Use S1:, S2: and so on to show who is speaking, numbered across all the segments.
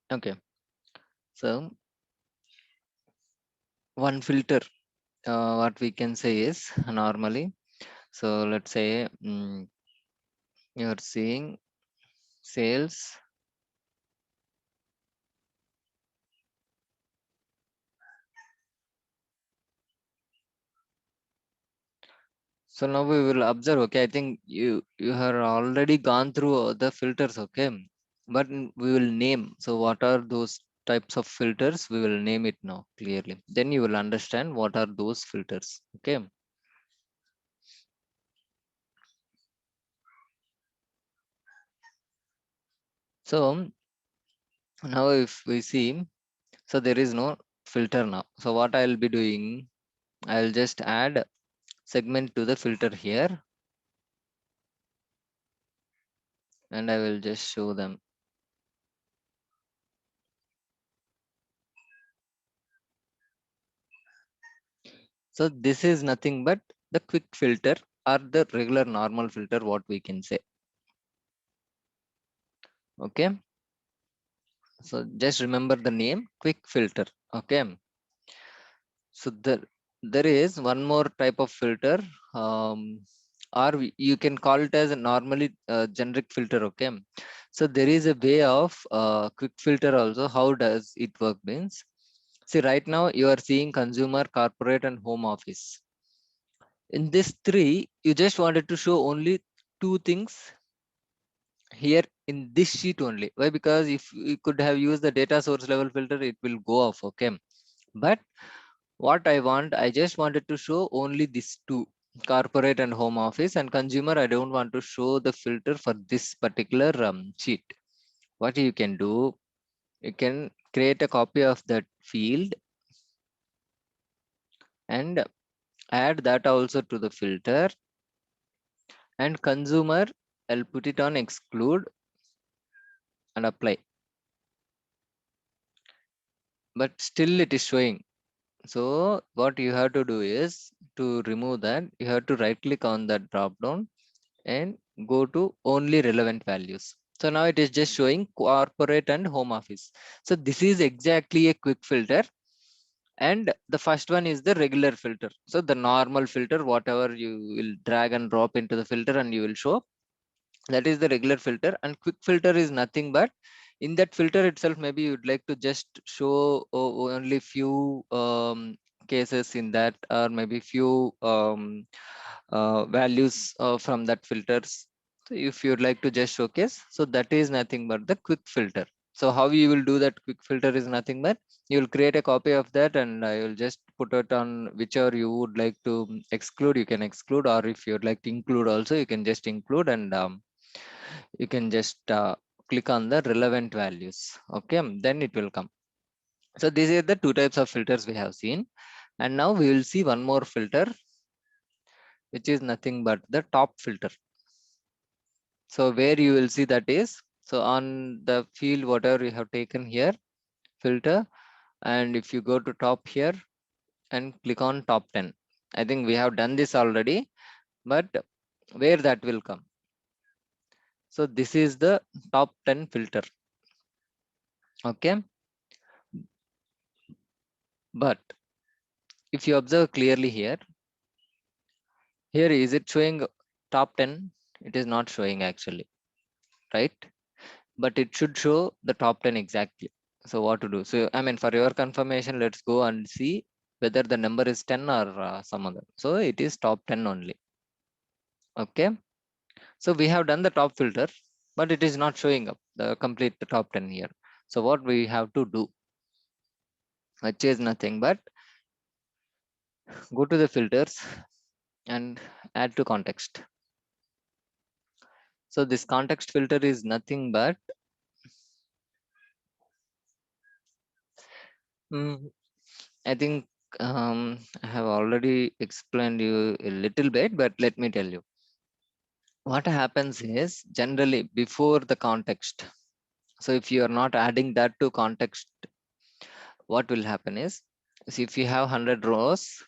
S1: Okay, so one filter, what we can say is normally. So let's say you're seeing sales. So now we will observe. Okay, I think you have already gone through the filters. Okay, but we will name. So what are those types of filters? We will name it now clearly. Then you will understand what are those filters. Okay. So now if we see, so there is no filter now. So what I'll be doing, I'll just add segment to the filter here, and I will just show them. So this is nothing but the quick filter or the regular normal filter, what we can say. Okay. So just remember the name, quick filter. Okay. So there is one more type of filter, or you can call it as a normally generic filter. Okay. So there is a way of quick filter also. How does it work means? See, right now you are seeing consumer, corporate, and home office. In this three, you just wanted to show only two things here in this sheet only. Why? Because if you could have used the data source level filter, it will go off. Okay. But what I want, I just wanted to show only these two, corporate and home office, and consumer. I don't want to show the filter for this particular sheet. What you can do, you can create a copy of that field and add that also to the filter, and consumer, I'll put it on exclude and apply, but still it is showing. So what you have to do is to remove that, you have to right click on that drop down and go to only relevant values. So now it is just showing corporate and home office. So this is exactly a quick filter. And the first one is the regular filter. So the normal filter, whatever you will drag and drop into the filter and you will show, that is the regular filter. And quick filter is nothing but in that filter itself, maybe you'd like to just show only few cases in that, or maybe few values from that filters. So if you'd like to just showcase, so that is nothing but the quick filter. So how you will do that quick filter is nothing but you will create a copy of that, and you'll just put it on whichever you would like to exclude, you can exclude, or if you'd like to include also, you can just include, and you can just click on the relevant values. Okay, then it will come. So these are the two types of filters we have seen, and now we will see one more filter, which is nothing but the top filter. So where you will see that is, so on the field whatever you have taken here, filter, and if you go to top here and click on top 10, I think we have done this already, but where that will come. So this is the top 10 filter. Okay, but if you observe clearly here, here is it showing top 10? It is not showing actually, right? But it should show the top 10 exactly. So what to do? So I mean, for your confirmation, let's go and see whether the number is 10 or some other. So it is top 10 only. Okay. So we have done the top filter, but it is not showing up the complete the top 10 here. So what we have to do, which is nothing but go to the filters and add to context. So this context filter is nothing but I think I have already explained you a little bit, but let me tell you. What happens is generally before the context. So if you are not adding that to context, what will happen is, see, if you have 100 rows,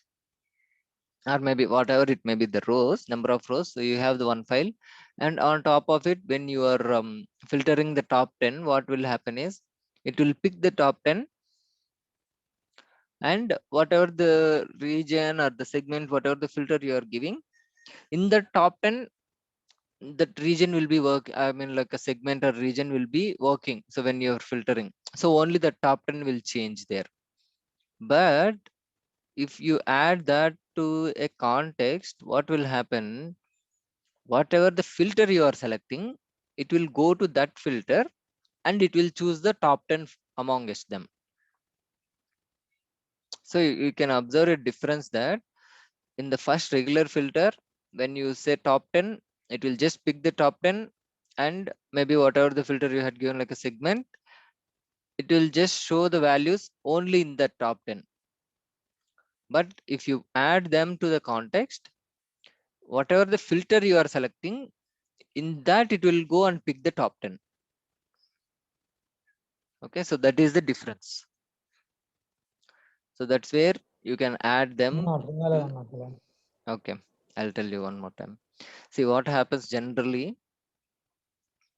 S1: or maybe whatever it may be the rows, number of rows, so you have the one file, and on top of it, when you are filtering the top 10, what will happen is It will pick the top 10, and whatever the region or the segment, whatever the filter you are giving, in the top 10, that region will be like a segment or region will be working. So when you're filtering, so only the top 10 will change there. But if you add that to a context, what will happen? Whatever the filter you are selecting, it will go to that filter and it will choose the top 10 amongst them. So you can observe a difference that in the first regular filter, when you say top 10, it will just pick the top 10, and maybe whatever the filter you had given like a segment, it will just show the values only in the top 10. But if you add them to the context, whatever the filter you are selecting, in that it will go and pick the top 10. Okay, so that is the difference. So that's where you can add them. Okay, I'll tell you one more time. See what happens generally.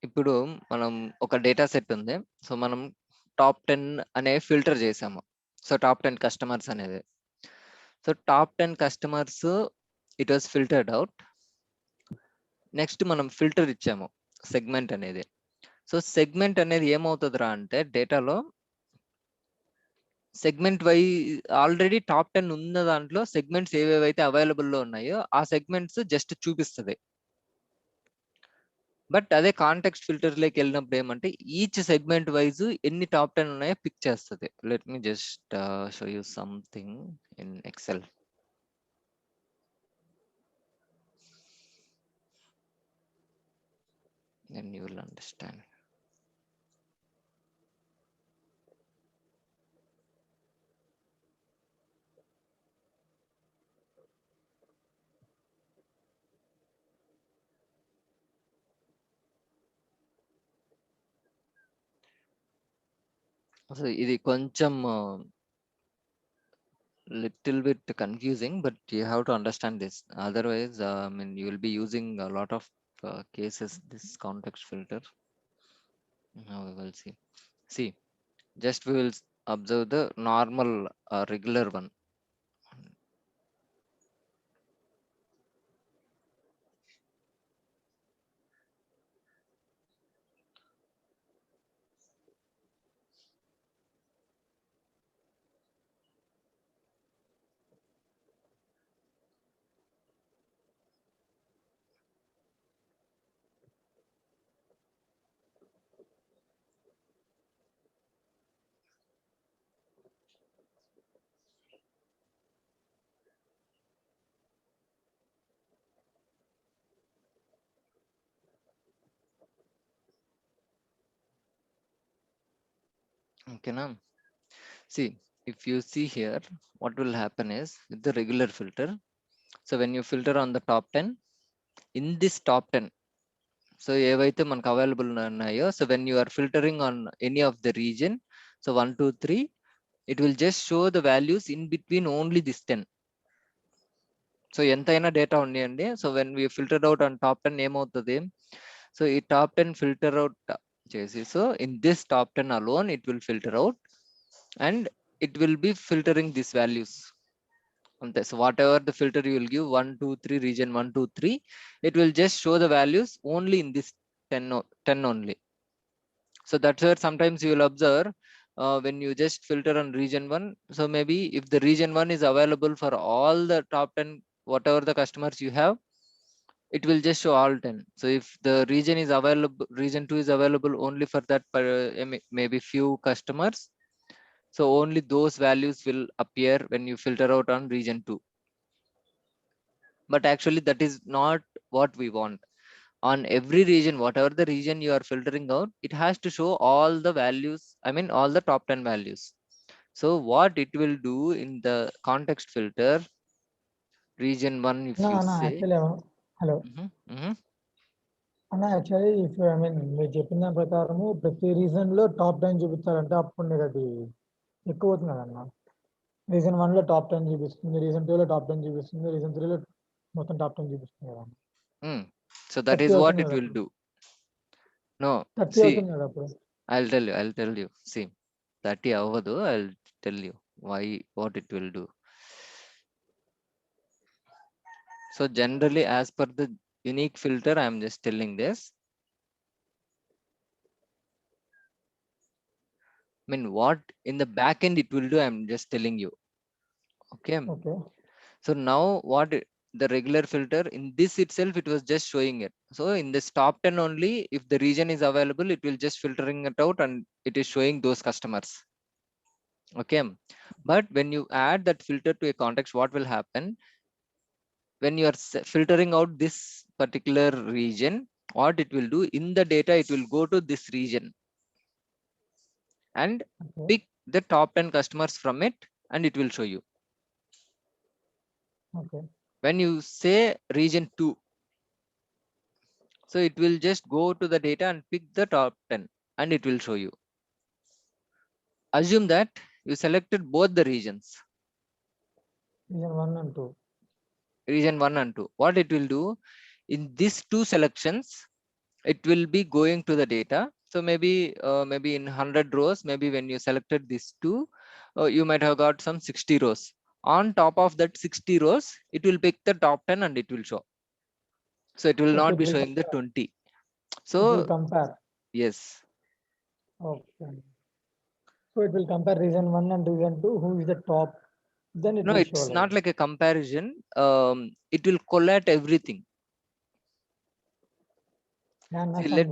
S1: ఇప్పుడు మనం ఒక data set ఉంది. So మనం top 10 అనే filter చేసాము. So top 10 customers అనేది. So top 10 customers it was filtered out. Next మనం filter ఇచ్చాము సెగ్మెంట్ అనేది. సో సెగ్మెంట్ అనేది ఏమవుతుందిరా అంటే డేటాలో సెగ్మెంట్ వై ఆల్రెడీ టాప్ 10 ఉన్న దాంట్లో సెగ్మెంట్స్ ఏవేవైతే అవైలబుల్ లో ఉన్నాయో ఆ సెగ్మెంట్స్ జస్ట్ చూపిస్తుంది. బట్ అదే కాంటెక్స్ట్ ఫిల్టర్ లోకి వెళ్ళినప్పుడు ఏమంటే ఈచ్ సెగ్మెంట్ వైజ్ ఎన్ని టాప్ 10 ఉన్నాయో పిక్ చేస్తుంది. Let me just show you something in Excel. then you will understand. So ఇది కొంచెం little bit confusing, but you have to understand this. Otherwise, I mean, you will be using a lot of cases this context filter. Now we will see. See, just we will observe the normal regular one. Okay, now see, if you see here, what will happen is with the regular filter. So when you filter on the top 10, in this top 10, so ఏవైతే మనకు available ఉన్నాయో, so when you are filtering on any of the region, so 1 2 3, it will just show the values in between only this 10. So ఎంతైనా data ఉన్నాయండి. So when we filter out on top 10 ఏమవుతుంది, so ఈ top 10 filter out చేసి, so in this top 10 alone it will filter out and it will be filtering these values. Okay, so whatever the filter you will give 1 2 3 region 1 2 3, it will just show the values only in this 10 only. So that's where sometimes you will observe when you just filter on region 1, so maybe if the region 1 is available for all the top 10 whatever the customers you have, it will just show all 10. So if the region is available, region 2 is available only for that maybe few customers, so only those values will appear when you filter out on region 2. But actually that is not what we want. On every region, whatever the region you are filtering out, it has to show all the values, I mean all the top 10 values. So what it will do in the context filter, region 1, if you say
S2: hello అన్న, actually if I mean మీరు చెప్పిన దాని ప్రకారము ప్రతి reason లో top 10 చూపించాలంటే అప్పుడు నీకు అది ఎక్కువ అవుతుంది కదన్న. రీజన్ 1 లో టాప్ 10 చూపిస్తుంది, రీజన్ 2 లో టాప్ 10 చూపిస్తుంది, రీజన్ 3 లో మొత్తం టాప్ 10 చూపిస్తుంది కదా.
S1: so that is what it will do. No,
S2: 30
S1: see,
S2: అవుతుంది కదా అప్పుడు.
S1: I'll tell you. See, 30 avadu, I'll tell you why, what it will do. So generally, as per the unique filter, I'm just telling this. I mean, what in the back end it will do, I'm just telling you. Okay.
S2: Okay.
S1: So now the regular filter in this itself, it was just showing it. So in this top 10 only, if the region is available, it will just filtering it out and it is showing those customers. Okay. But when you add that filter to a context, what will happen? When you are filtering out this particular region, what it will do in the data, it will go to this region and
S2: Okay.
S1: pick the top 10 customers from it, and it will show you.
S2: Okay.
S1: When you say region 2, so it will just go to the data and pick the top 10 and it will show you. Assume that you selected both the regions,
S2: Region 1 and 2.
S1: region 1 and 2. What it will do in these two selections, it will be going to the data. So maybe in 100 rows, maybe when you selected these two, you might have got some 60 rows. On top of that 60 rows, it will pick the top 10 and it will show. So it will
S2: Okay,
S1: not
S2: it
S1: be
S2: will
S1: showing the
S2: compare.
S1: 20.
S2: It will
S1: So
S2: compare.
S1: yes.
S2: Okay. So it will compare region 1 and region 2, who is the top, then it
S1: No,
S2: will show
S1: it's
S2: like
S1: not like a comparison. It will collate everything.
S2: yeah,
S1: See,
S2: understand. I mean,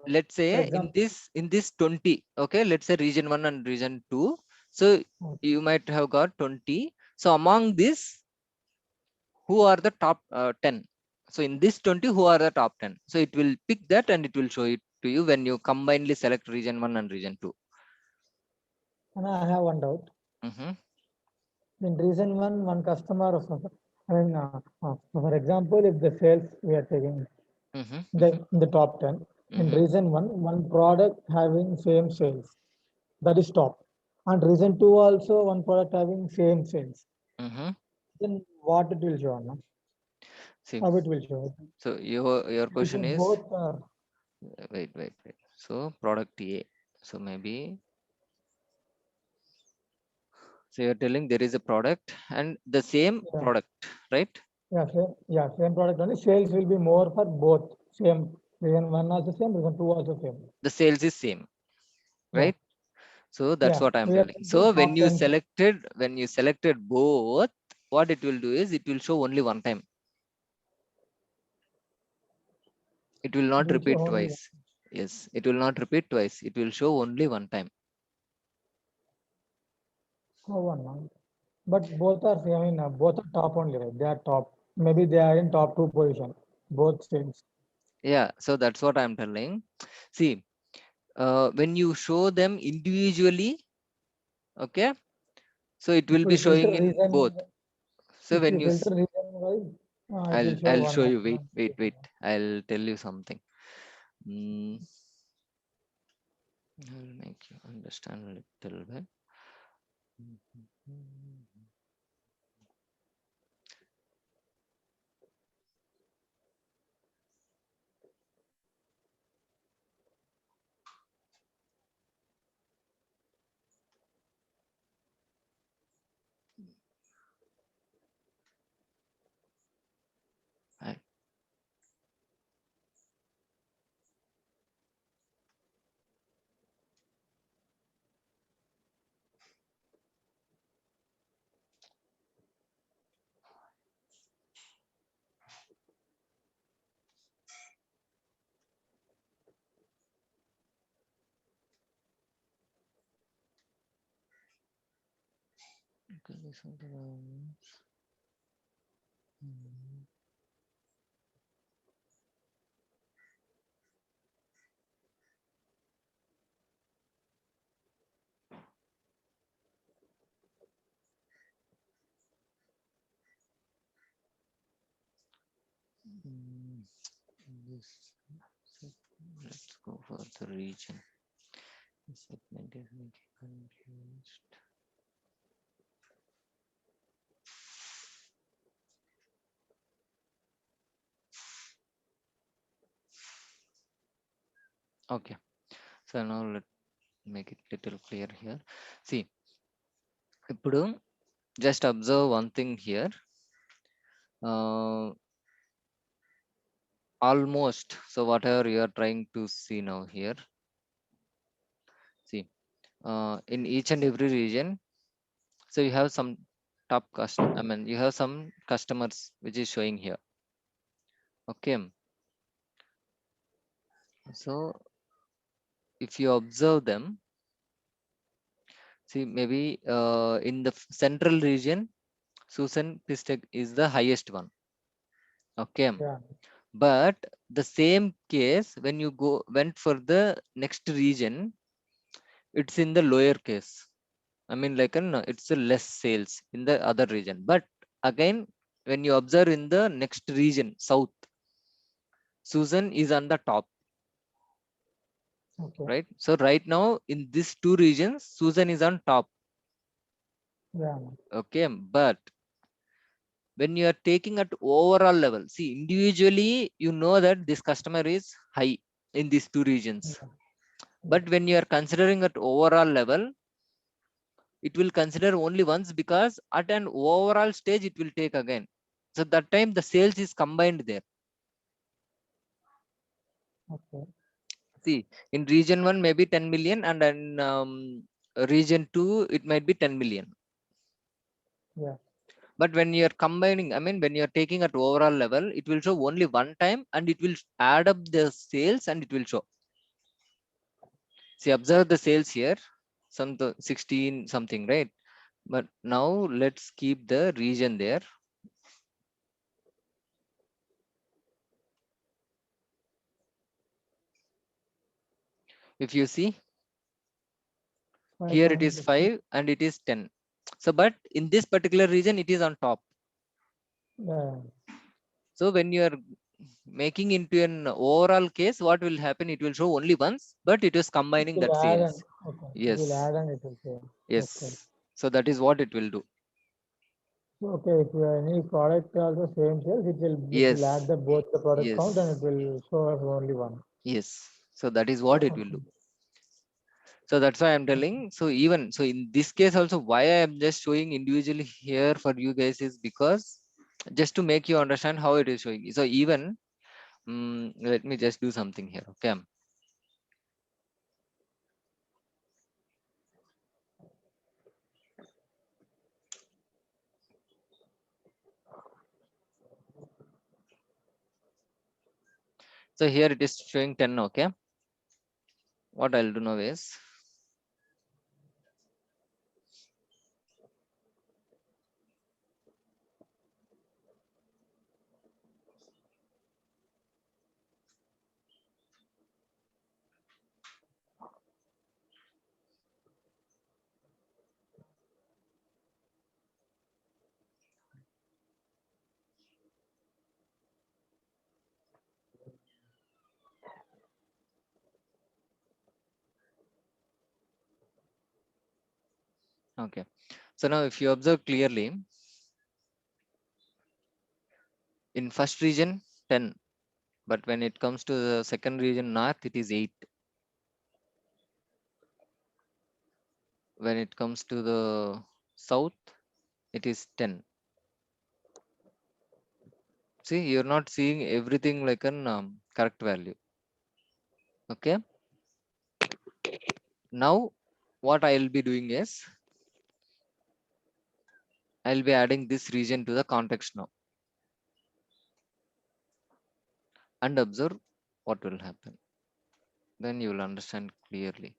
S1: let's
S2: for
S1: say
S2: example,
S1: in this 20, okay, let's say region 1 and region 2. So
S2: okay,
S1: you might have got 20. So among this, who are the top 10? So in this 20, who are the top 10? So it will pick that and it will show it to you when you combinedly select region 1 and region 2.
S2: and I have one doubt.
S1: Mm-hmm.
S2: In region 1, one customer, I mean, for example, if the sales we are taking
S1: Mm-hmm.
S2: the top 10, in
S1: Mm-hmm.
S2: region 1, one product having same sales, that is top. And region 2 also, one product having same sales.
S1: Mm-hmm.
S2: Then what it will show, no?
S1: See,
S2: How it will show?
S1: so your
S2: It will show
S1: question is,
S2: both are
S1: wait. So product A. So maybe, so you're telling there is a product and the same
S2: yeah.
S1: product, right?
S2: Same product only. Sales will be more for both. Same. Reason 1 also same, reason 2 also same.
S1: The sales is same,
S2: Yeah.
S1: right? So that's
S2: Yeah.
S1: what I'm
S2: We are
S1: telling.
S2: going to
S1: So
S2: top 10.
S1: when you selected both, what it will do is it will show only one time. It will
S2: It
S1: not
S2: will show
S1: repeat
S2: only one.
S1: twice. Yes, it will not repeat twice. It will show only one time.
S2: Oh, one. No? But both are same. I mean, both are top only, right? They are top. Maybe they are in top 2 position. Both sales.
S1: Yeah, so that's what I'm telling. See, when you show them individually, okay, so it
S2: If
S1: will be
S2: we
S1: showing
S2: filter
S1: in both.
S2: reason,
S1: So
S2: if
S1: when
S2: we
S1: you,
S2: filter reason wise, it will show
S1: I'll
S2: one.
S1: show you.
S2: One.
S1: Wait. I'll tell you something. Mm, I'll make you understand a little bit. I, okay, this one, Mm, this, let's go for the region. The segment is making confused. Okay, So now let make it little clear here. See, ఇప్పుడు just observe one thing here. Almost, so whatever you are trying to see now here, see, in each and every region, so you have some top cost, I mean you have some customers which is showing here. Okay, so if you observe them, see, maybe in the central region, Susan Pistek is the highest one. Okay,
S2: Yeah.
S1: but the same case when you went for the next region, it's in the lower case. I mean, like it's a less sales in the other region. But again, when you observe in the next region, south, Susan is on the top,
S2: Okay.
S1: right? So right now in these two regions, Susan is on top.
S2: Yeah.
S1: Okay, but when you are taking at overall level, see, individually you know that this customer is high in these two regions.
S2: Yeah.
S1: But when you are considering at overall level, it will consider only once, because at an overall stage it will take again. So that time the sales is combined there.
S2: Okay.
S1: See, in region 1 maybe 10 million, and in region 2 it might be 10 million.
S2: Yeah.
S1: But when you are combining, I mean when you are taking at overall level, it will show only one time, and it will add up the sales and it will show. See, observe the sales here, some 16 something, right? But now let's keep the region there. If you see here, it is 5 and it is 10. So but in this particular region it is on top.
S2: Yeah.
S1: So when you are making into an overall case, what will happen, it will show only once, but it is combining
S2: It
S1: that
S2: will add
S1: sales.
S2: and okay. It
S1: Yes,
S2: will add and it will say.
S1: yes.
S2: Okay.
S1: So that is what it will do.
S2: Okay, if you have any product also same sales, it will add
S1: Yes,
S2: the both the product
S1: yes,
S2: count and it will show us only one.
S1: yes. So that is what it will do.
S2: Okay.
S1: So that's why I'm telling. So even so in this case also, why I am just showing individually here for you guys is because just to make you understand how it is showing. So even let me just do something here. Okay, so here it is showing 10. Okay, what I'll do now is, okay. So now if you observe clearly, in first region 10, but when it comes to the second region north, it is 8. When it comes to the south, it is 10. See, you're not seeing everything like an correct value. Okay, now what I'll be doing is, I'll be adding this region to the context now, and observe what will happen. Then you will understand clearly.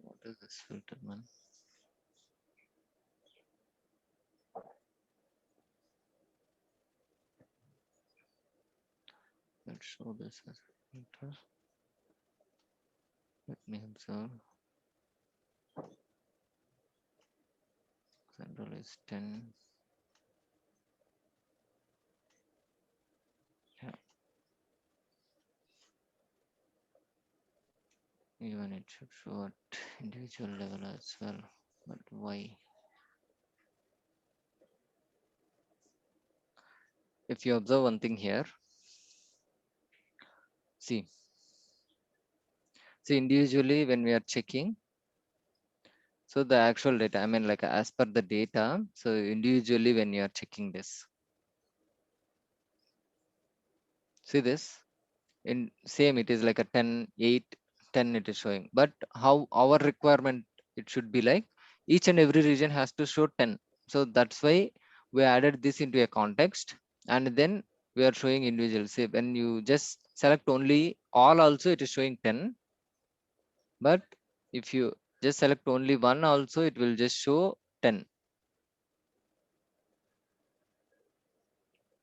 S1: What is this filter, man? Let's show this as filter. Let me observe. Central is 10. Yeah. Even it should show at individual level as well, but why? If you observe one thing here, see individually when we are checking, so the actual data, I mean like as per the data, so individually when you are checking this, see this, in same it is like a 10 8 10 it is showing, but how our requirement it should be like each and every region has to show 10. So that's why we added this into a context, and then we are showing individual. Say when you just select only all, also it is showing 10, but if you just select only one also, it will just show 10.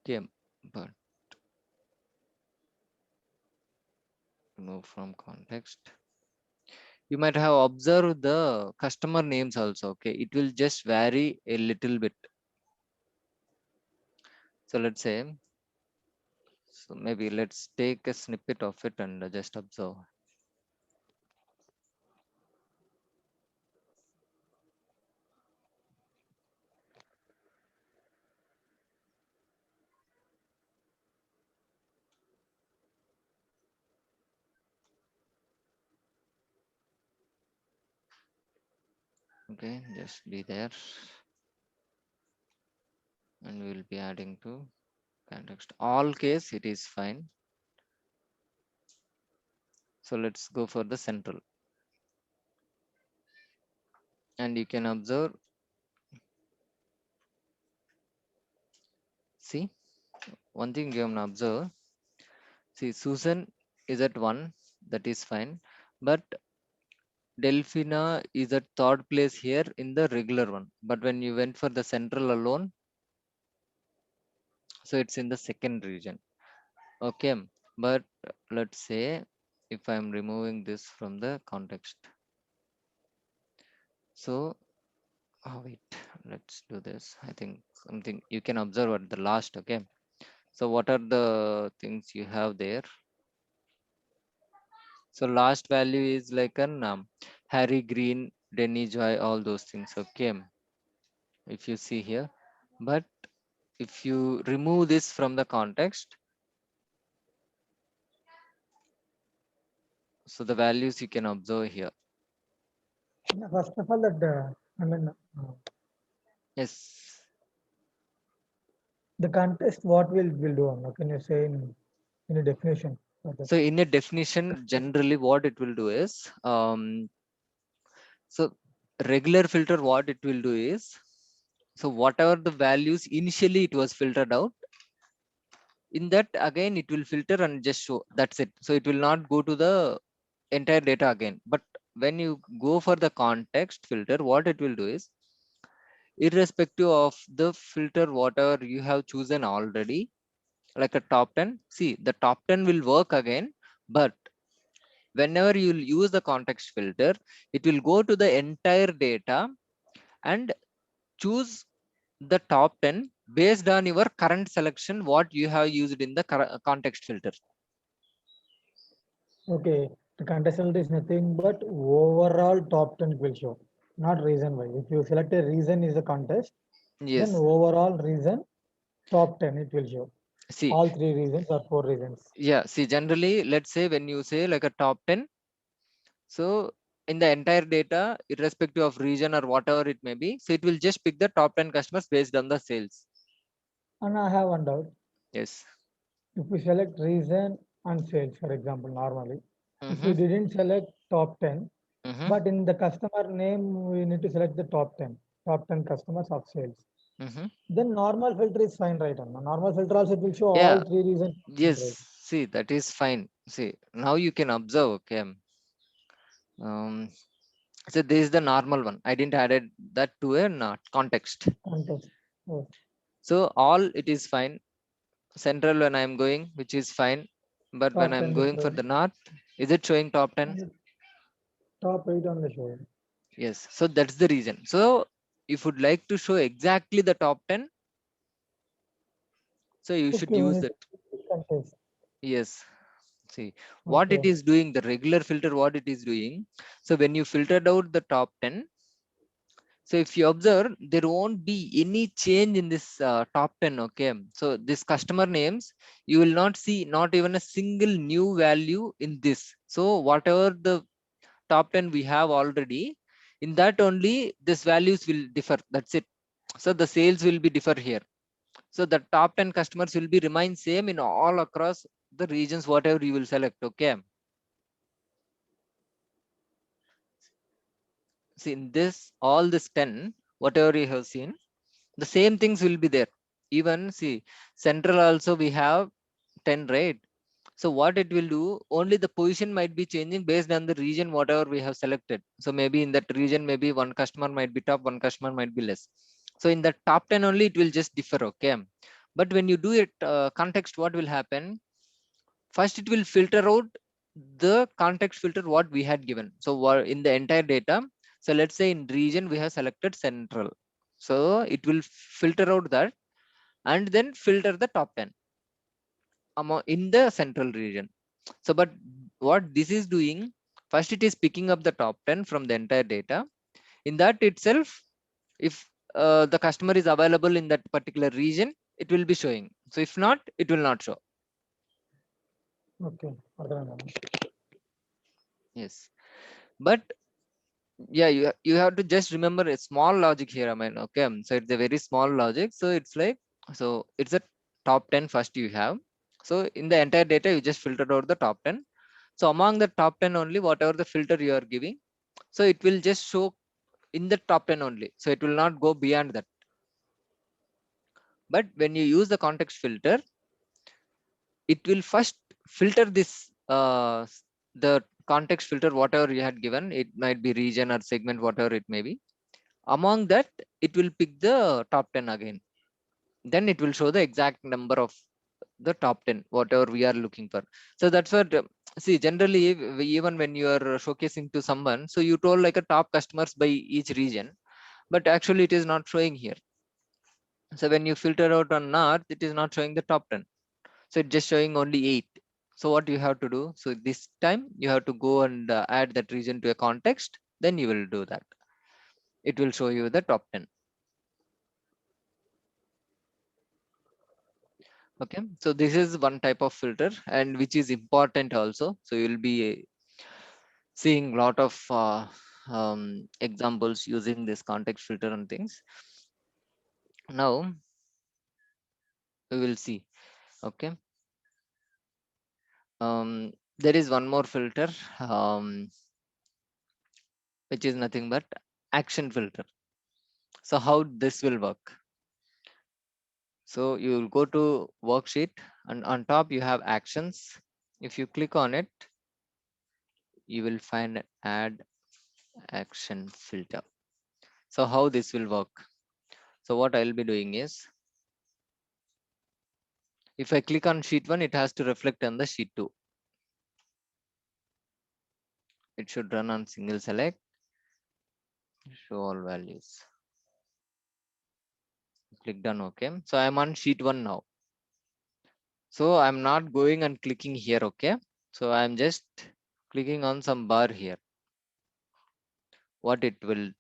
S1: Okay, but remove from context, you might have observed the customer names also. Okay, it will just vary a little bit. So let's say, so maybe let's take a snippet of it and just observe. Okay, just be there, and we will be adding to context. All case it is fine. So let's go for the central, and you can observe. See, one thing you can observe. See, Susan is at 1, that is fine, but Delphina is at third place here in the regular one. But when you went for the central alone, so it's in the second region. Okay, but let's say if I'm removing this from the context, so wait, let's do this. I think something you can observe at the last. Okay, so what are the things you have there? So last value is like an Harry Green, Denny Joy, all those things. Okay, if you see here, but if you remove this from the context, so the values you can observe here.
S2: First of all, that I mean,
S1: Yes.
S2: the contest, what will do? Can you say in a definition for that?
S1: So in a definition, generally what it will do is, so regular filter, what it will do is, so whatever the values initially it was filtered out, in that again it will filter and just show, that's it. So it will not go to the entire data again. But when you go for the context filter, what it will do is, irrespective of the filter whatever you have chosen already, like a top 10, see the top 10 will work again, but whenever you use the context filter, it will go to the entire data and choose the top 10 based on your current selection what you have used in the context filter.
S2: Okay, the contest result is nothing but overall top 10 will show, not reason wise. If you select a reason is a contest, then
S1: Yes,
S2: overall reason top 10 it will show.
S1: see,
S2: All 3 reasons or 4 reasons.
S1: yeah, see, generally let's say when you say like a top 10, so in the entire data irrespective of region or whatever it may be, so it will just pick the top 10 customers based on the sales.
S2: And I have one doubt.
S1: Yes.
S2: If we select reason and sales, for example, normally, if we
S1: Mm-hmm.
S2: didn't select top 10,
S1: Mm-hmm.
S2: but in the customer name, we need to select the top 10 customers of sales.
S1: Mm-hmm.
S2: Then normal filter is fine, right? Anna? Normal filter also it will show
S1: Yeah.
S2: all 3 reasons,
S1: Yes.
S2: right?
S1: See, that is fine. See, now you can observe. Okay. So this is the normal one. I didn't added that to a context.
S2: Contest. Oh,
S1: So all it is fine. Central when I'm going, which is fine. But when
S2: top
S1: I'm
S2: 10 is
S1: going for
S2: showing.
S1: the north, is it showing top 10?
S2: And top 8 on the show.
S1: Yes. So that's the reason. So if you'd like to show exactly the top 10, so you should
S2: Okay, we
S1: use
S2: need
S1: that.
S2: to contest.
S1: Yes. See what it
S2: Okay.
S1: is doing, the regular filter, what it is doing. So when you filtered out the top 10, so if you observe, there won't be any change in this top 10. Okay. So this customer names, you will not see not even a single new value in this. So whatever the top 10 we have already, in that only this values will differ. That's it. So the sales will be differ here. So the top 10 customers will be remain same in all across the regions, whatever you will select. Okay. See in this, all this 10, whatever you have seen, the same things will be there. Even see, central also we have 10, right? So what it will do, only the position might be changing based on the region, whatever we have selected. So maybe in that region, maybe one customer might be top, one customer might be less. So in the top 10 only, it will just differ. Okay. But when you do it context, what will happen? First, it will filter out the context filter what we had given. So in the entire data, so let's say in region, we have selected central. So it will filter out that and then filter the top 10 among in the central region. So but what this is doing, first it is picking up the top 10 from the entire data. In that itself, if the customer is available in that particular region, it will be showing. So if not, it will not show.
S2: Okay. అర్థమైందన్న.
S1: Yes, but yeah, you have to just remember a small logic here. I mean, okay, so it's a very small logic. So it's like, so it's a top 10 first you have. So in the entire data, you just filtered out the top 10. So among the top 10 only, whatever the filter you are giving, so it will just show in the top 10 only. So it will not go beyond that. But when you use the context filter, it will first filter this the context filter, whatever you had given. It might be region or segment, whatever it may be. Among that, it will pick the top 10 again. Then it will show the exact number of the top 10, whatever we are looking for. So that's what, see, generally, even when you are showcasing to someone, so you told like a top customers by each region, but actually it is not showing here. So when you filter out on north, it is not showing the top 10. So it's just showing only 8. So what you have to do, so this time you have to go and add that region to a context, then you will do that. It will show you the top 10. Okay, so this is one type of filter, and which is important also. So you will be seeing a lot of examples using this context filter and things. Now we will see. Okay, there is one more filter, which is nothing but action filter. So how this will work? So you will go to worksheet, and on top you have actions. If you click on it, you will find add action filter. So how this will work? So what I'll be doing is, if I click on sheet 1, it has to reflect on the sheet 2. It should run on single select, show all values. Click done. Okay, so I'm on sheet 1 now. So I'm not going and clicking here. Okay, so I'm just clicking on some bar here. What it will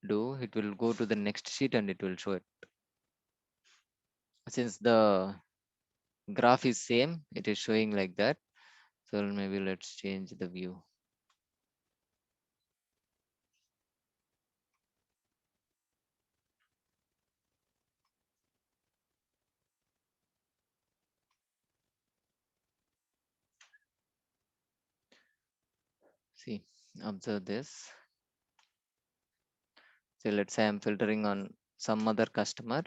S1: do, it will go to the next sheet and it will show it. Since the graph is same, it is showing like that. So maybe let's change the view. See, observe this. So let's say I'm filtering on some other customer.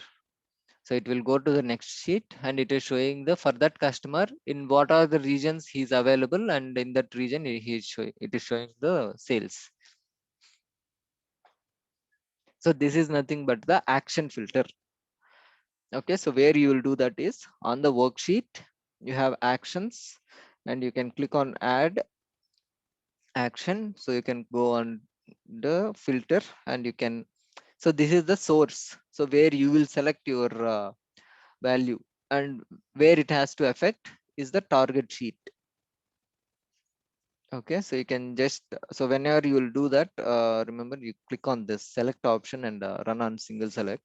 S1: So it will go to the next sheet and it is showing the for that customer in what are the regions he's available, and in that region he is showing, it is showing the sales. So this is nothing but the action filter. Okay, so where you will do that is on the worksheet, you have actions and you can click on add action. So you can go on the filter and you can, so this is the source. So where you will select your value, and where it has to affect is the target sheet. Okay, so you can just, so whenever you will do that, remember you click on this select option and run on single select.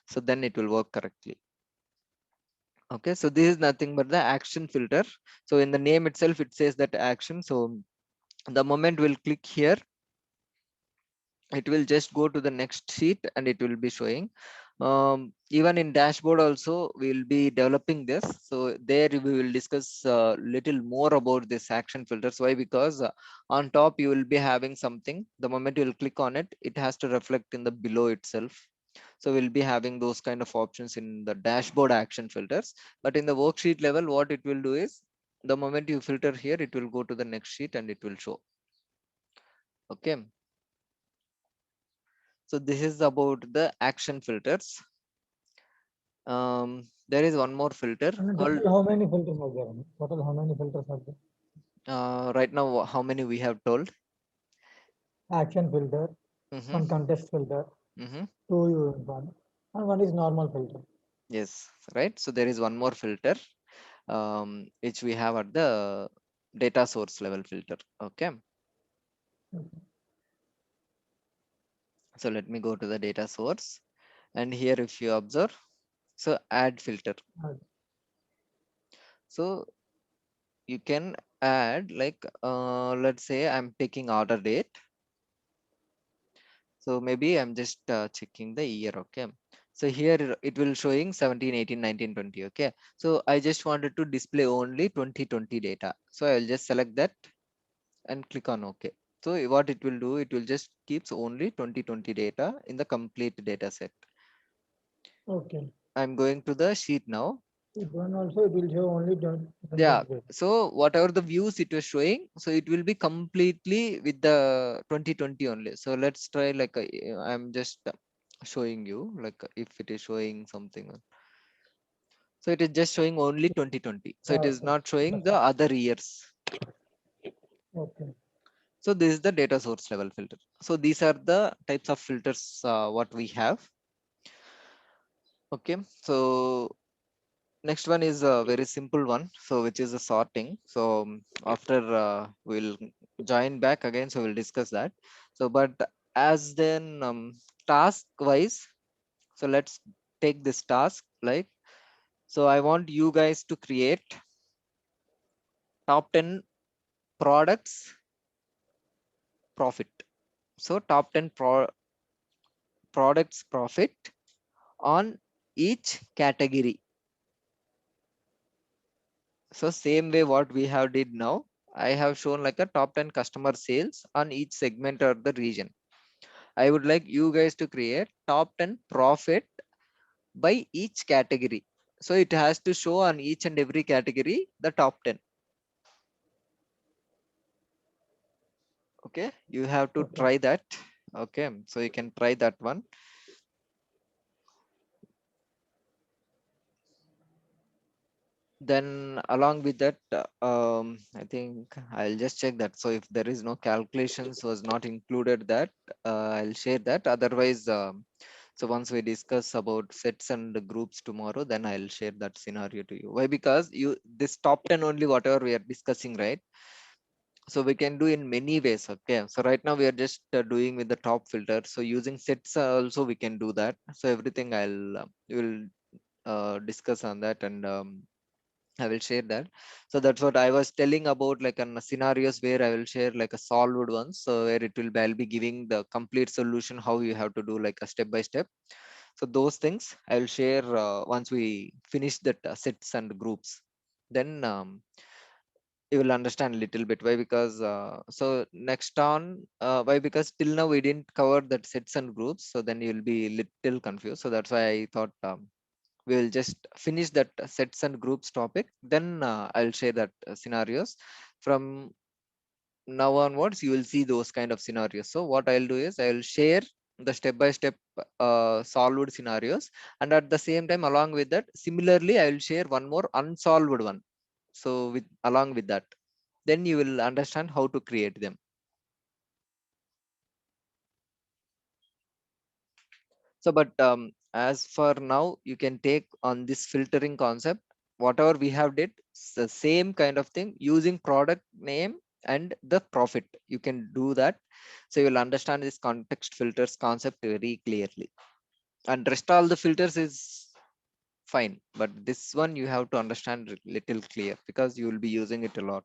S1: So then it will work correctly. Okay, so this is nothing but the action filter. So in the name itself, it says that action. So the moment we'll click here, it will just go to the next sheet and it will be showing. Even in dashboard also we'll be developing this, so there we will discuss little more about this action filters. Why? Because on top you will be having something, the moment you will click on it, it has to reflect in the below itself. So we'll be having those kind of options in the dashboard action filters, but in the worksheet level what it will do is, the moment you filter here, it will go to the next sheet and it will show. Okay, so this is about the action filters. There is one more filter
S2: And
S1: called,
S2: total how many filters are there? Total how many filters are there?
S1: right now how many we have told.
S2: Action filter,
S1: Mm-hmm,
S2: one contest filter,
S1: mm-hmm.
S2: two uniform, and one is normal filter.
S1: Yes, right. So there is one more filter which we have at the data source level filter. Okay,
S2: Okay.
S1: so let me go to the data source, and here if you observe, so add filter.
S2: Right.
S1: So you can add like let's say I'm taking order date. So maybe I'm just checking the year. Okay, so here it will showing 17, 18, 19, 20. Okay, so I just wanted to display only 2020 data, so I'll just select that and click on OK. So what it will do, it will just keeps only 2020 data in the complete data set.
S2: Okay.
S1: I'm going to the sheet now.
S2: It one also it will show only
S1: Yeah,
S2: 2020.
S1: so whatever the views it was showing, so it will be completely with the 2020 only. So let's try like I'm just showing you like if it is showing something. So it is just showing only 2020. So it is
S2: Okay.
S1: not showing the other years.
S2: Okay.
S1: So this is the data source level filter. So these are the types of filters what we have. Okay, so next one is a very simple one, so which is the sorting. So after we'll join back again, so we'll discuss that. So but as then task wise, so let's take this task like, so I want you guys to create top 10 products profit. So top 10 products profit on each category. So same way what we have did now, I have shown like a top 10 customer sales on each segment or the region. I would like you guys to create top 10 profit by each category. So it has to show on each and every category the top 10. Okay, you have to
S2: Okay.
S1: try that. Okay, so you can try that one. Then along with that, I think I'll just check that. So if there is no calculations was not included that, I'll share that. Otherwise, so once we discuss about sets and the groups tomorrow, then I'll share that scenario to you. Why? Because you this top 10 only whatever we are discussing, right? So we can do in many ways. Okay, so right now we are just doing with the top filter. So using sets also we can do that. So everything I'll will discuss on that, and I will share that. So that's what I was telling about, like on scenarios where I will share like a solved one. So where it will be, I'll be giving the complete solution, how you have to do like a step by step. So those things I will share once we finish that sets and groups. Then you will understand a little bit why, because so next on why, because till now we didn't cover that sets and groups. So then you'll be little confused. So that's why I thought we will just finish that sets and groups topic, then I'll share that scenarios. From now onwards you will see those kind of scenarios. So what I'll do is I'll share the step by step solved scenarios, and at the same time along with that, similarly I will share one more unsolved one. So with along with that, then you will understand how to create them. So but as for now, you can take on this filtering concept, whatever we have did, the same kind of thing using product name and the profit. You can do that. So you will understand this context filters concept very clearly. And rest all the filters is fine, but this one you have to understand little clear because you will be using it a lot.